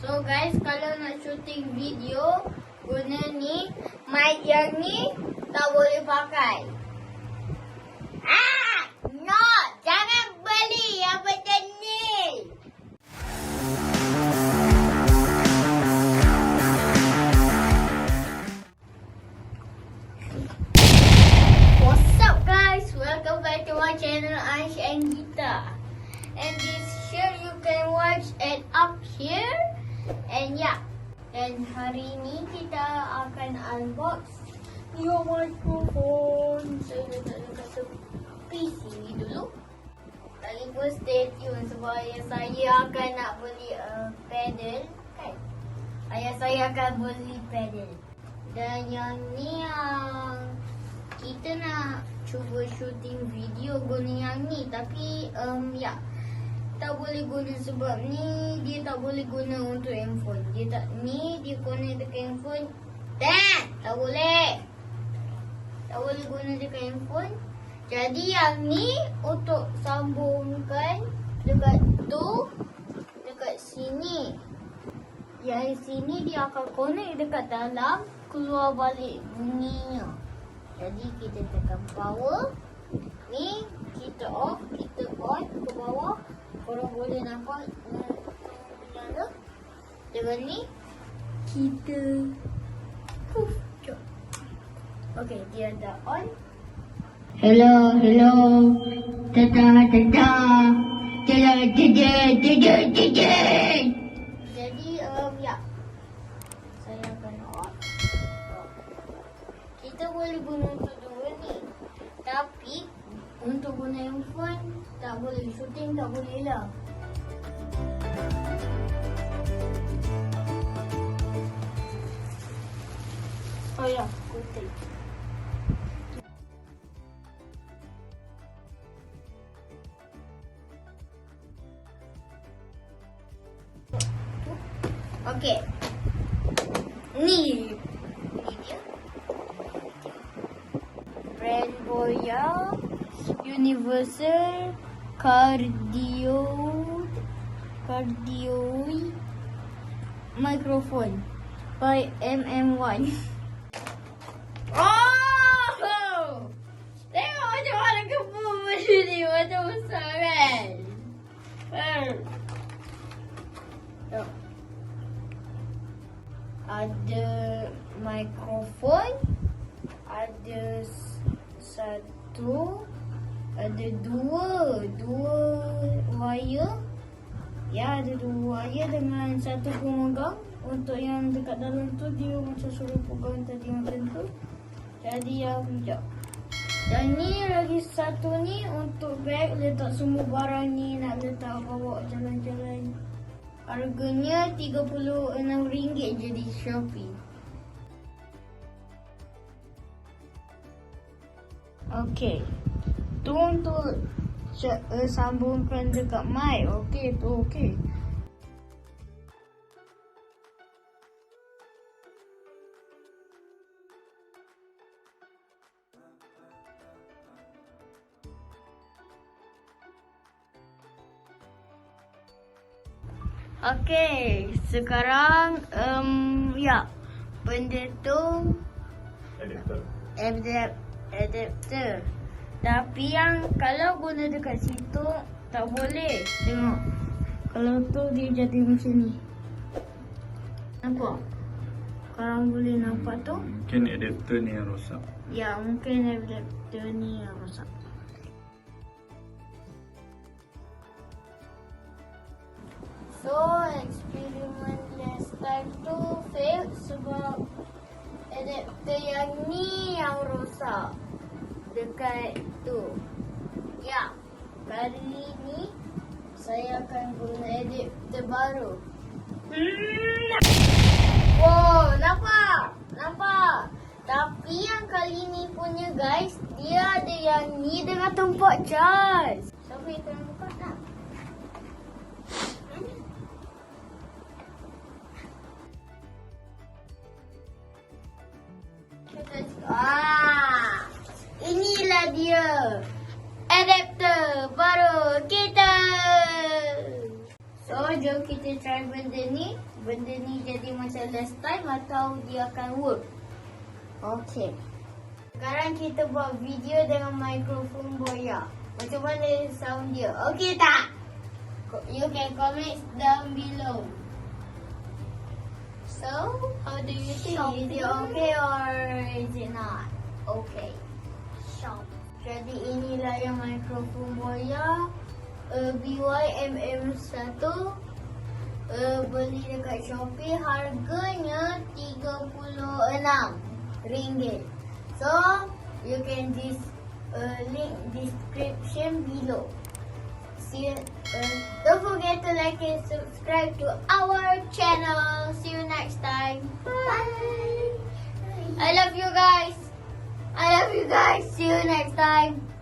So guys, kalau nak shooting video guna ni, mic yang ni tak boleh pakai. No, jangan beli yang macam ni. What's up guys? Welcome back to my channel Aish and Gita. And this shirt you can watch it up here. And yeah. Dan hari ni kita akan unbox new microphone. Saya letak dekat PC dulu. Lagi pun stay tune sebab ayah saya akan nak beli pedal kan. Ayah saya akan beli pedal. Dan yang ni yang kita nak cuba shooting video guna yang ni. Tapi ya, tak boleh guna sebab ni dia tak boleh guna untuk handphone. Dia tak, ni dia connect dekat handphone. Tak boleh. Tak boleh guna dekat handphone. Jadi yang ni untuk sambungkan dekat tu, dekat sini. Yang sini dia akan connect dekat dalam, keluar balik bunyinya. Jadi kita tekan power. Ni kita off, kita on ke bawah. Korang boleh nampak menyala. Dengan ni kita okey, dia dah on. Hello. Tada. Jadi ya. Saya akan off. Kita boleh guna untuk dua ni. Tapi untuk guna handphone tak boleh, shooting tak boleh lah. Oh ya, kutip. Okey. Ni dia. Brand Boya Universal Cardioid Microphone by MM1. Oh! Tengok macam mana kebun benda ni, macam besar kan? Ada mikrofon, ada satu, ada dua wire. Ya, ada dua wire dengan satu pemegang. Untuk yang dekat dalam tu dia macam suruh pegang tadi macam tu. Jadi yang sekejap. Dan ni lagi satu ni untuk bag, letak semua barang ni, nak letak bawa jalan-jalan. Harganya RM36 je di Shopee. Okey. Tu untuk sambungkan dekat mic. Okey, tu okey. Okey, sekarang ya, benda tu adapter. Tapi yang kalau guna dekat situ tak boleh. Tengok. Kalau tu dia jadi macam ni. Nampak? Korang boleh nampak tu? Mungkin adapter ni yang rosak. Ya, mungkin adapter ni yang rosak. So, eksperimen last time tu fail sebab adapter yang ni yang rosak dekat tu. Ya, kali ni saya akan guna adapter baru. Wow, nampak? Tapi yang kali ni punya guys, dia ada yang ni dengan tempat charge. Siapa yang kena buka tak? Inilah dia adapter baru kita. So, jom kita try benda ni benda ni jadi macam last time atau dia akan work. Okay. Sekarang kita buat video dengan mikrofon Boya. Macam mana sound dia? Okay tak? You can comment down below. So, how do you think? Is it okay or is it not okay? Jadi inilah yang mikrofon Boya BY-MM1. Beli dekat Shopee, harganya RM36. So, you can link description below. See you. Don't forget to like and subscribe to our channel. See you next time. Bye. I love you guys. See you next time.